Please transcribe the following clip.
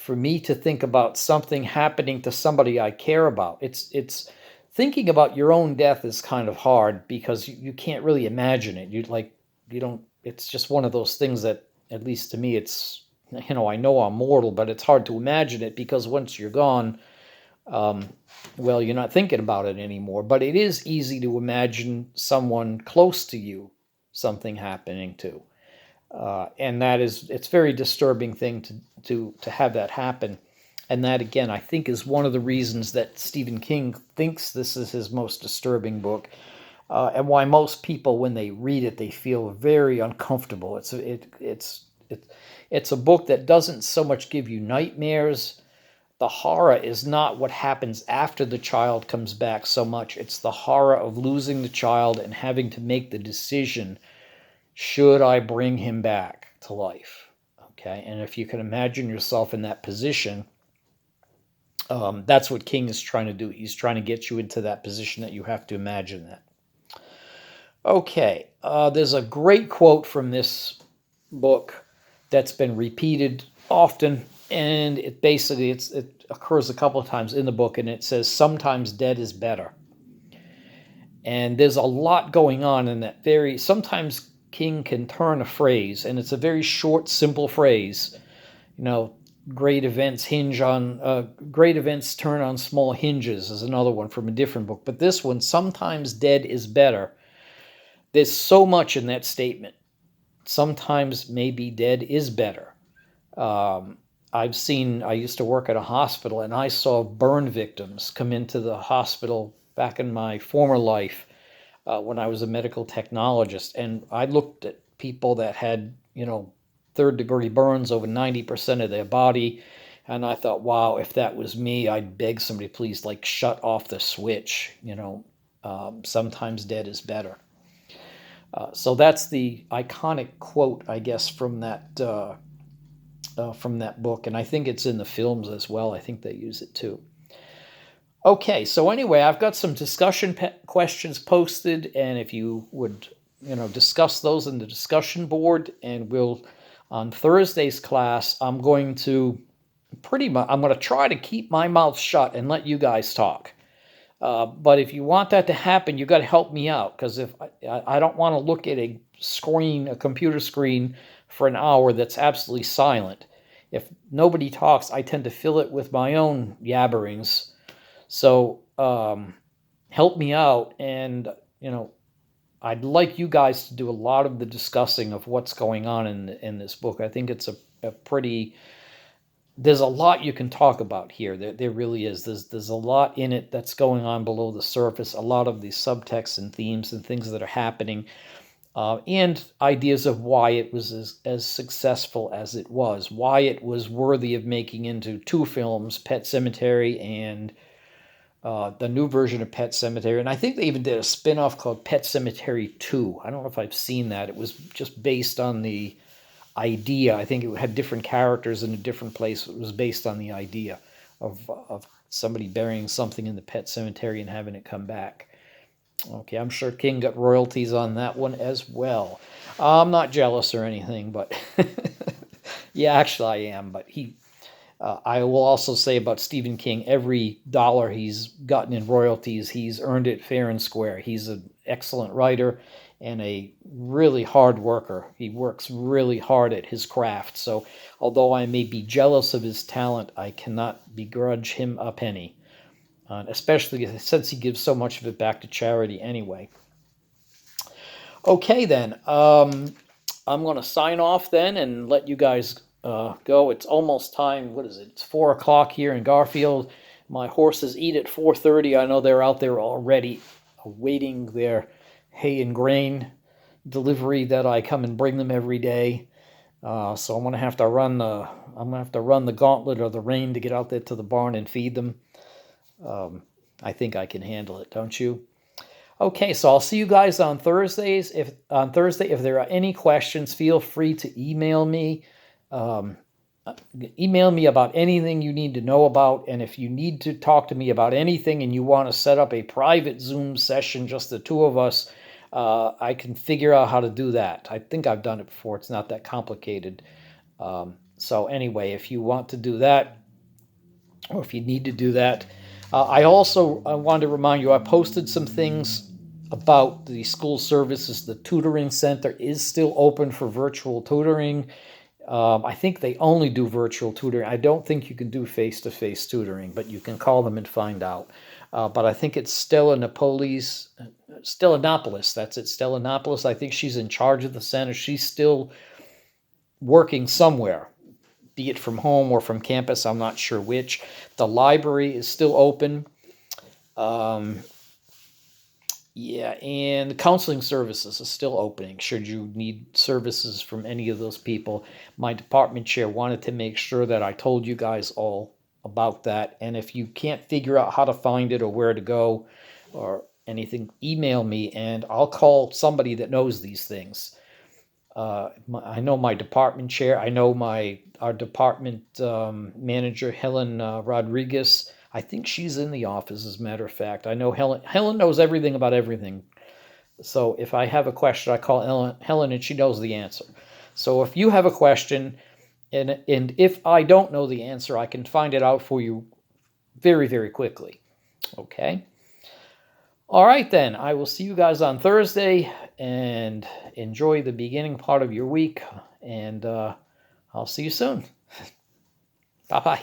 for me to think about something happening to somebody I care about. It's thinking about your own death is kind of hard because you can't really imagine it. You don't. It's just one of those things that, at least to me, it's, I know I'm mortal, but it's hard to imagine it because once you're gone, um, well, you're not thinking about it anymore. But it is easy to imagine someone close to you, something happening to. And it's very disturbing thing to have that happen. And that, again, I think is one of the reasons that Stephen King thinks this is his most disturbing book, and why most people, when they read it, they feel very uncomfortable. It's a book that doesn't so much give you nightmares. The horror is not what happens after the child comes back so much. It's the horror of losing the child and having to make the decision, should I bring him back to life? Okay, and if you can imagine yourself in that position, that's what King is trying to do. He's trying to get you into that position that you have to imagine that. Okay, there's a great quote from this book that's been repeated often, and it occurs a couple of times in the book, and it says, "Sometimes dead is better." And there's a lot going on in that. Sometimes King can turn a phrase, and it's a very short, simple phrase. Great events turn on small hinges is another one from a different book. But this one, "Sometimes dead is better." There's so much in that statement. Sometimes maybe dead is better. I used to work at a hospital, and I saw burn victims come into the hospital back in my former life, when I was a medical technologist. And I looked at people that had, third-degree burns over 90% of their body, and I thought, wow, if that was me, I'd beg somebody, please, shut off the switch. Sometimes dead is better. So that's the iconic quote, I guess, from that book, and I think it's in the films as well. I think they use it too. Okay, so anyway, I've got some discussion questions posted, and if you would, discuss those in the discussion board, and on Thursday's class, I'm going to try to keep my mouth shut and let you guys talk. But if you want that to happen, you got to help me out, because if I don't want to look at a computer screen for an hour that's absolutely silent. If nobody talks, I tend to fill it with my own yabberings. So help me out, and I'd like you guys to do a lot of the discussing of what's going on in this book. I think it's there's a lot you can talk about here. There really is. There's a lot in it that's going on below the surface, a lot of these subtexts and themes and things that are happening, and ideas of why it was as successful as it was, why it was worthy of making into 2 films, Pet Sematary and the new version of Pet Sematary. And I think they even did a spin-off called Pet Sematary 2. I don't know if I've seen that. It was just based on the idea. I think it had different characters in a different place. It was based on the idea of somebody burying something in the pet cemetery and having it come back. Okay, I'm sure King got royalties on that one as well. I'm not jealous or anything, but yeah, actually I am. But I will also say about Stephen King, every dollar he's gotten in royalties, he's earned it fair and square. He's an excellent writer and a really hard worker. He works really hard at his craft. So although I may be jealous of his talent, I cannot begrudge him a penny, especially since he gives so much of it back to charity anyway. Okay, then. I'm going to sign off then and let you guys go. It's almost time. What is it? It's 4 o'clock here in Garfield. My horses eat at 4:30. I know they're out there already awaiting their hay and grain delivery that I come and bring them every day. So I'm going to have to run the gauntlet of the rain to get out there to the barn and feed them. I think I can handle it, don't you? Okay, so I'll see you guys on Thursday. If there are any questions, feel free to email me. Email me about anything you need to know about, and if you need to talk to me about anything and you want to set up a private Zoom session, just the 2 of us, I can figure out how to do that. I think I've done it before. It's not that complicated. So anyway, if you want to do that, or if you need to do that, I also wanted to remind you, I posted some things about the school services. The tutoring center is still open for virtual tutoring. I think they only do virtual tutoring. I don't think you can do face-to-face tutoring, but you can call them and find out. But I think it's Stellanopolis, that's it, Stellanopolis. I think she's in charge of the center. She's still working somewhere, be it from home or from campus. I'm not sure which. The library is still open. Yeah, and the counseling services is still opening should you need services from any of those people. My department chair wanted to make sure that I told you guys all about that. And if you can't figure out how to find it or where to go or anything, email me and I'll call somebody that knows these things. I know my department chair. I know our department manager, Helen Rodriguez. I think she's in the office, as a matter of fact. I know Helen. Helen knows everything about everything. So if I have a question, I call Helen, and she knows the answer. So if you have a question, and if I don't know the answer, I can find it out for you very, very quickly. Okay. All right, then. I will see you guys on Thursday, and enjoy the beginning part of your week. And I'll see you soon. Bye-bye.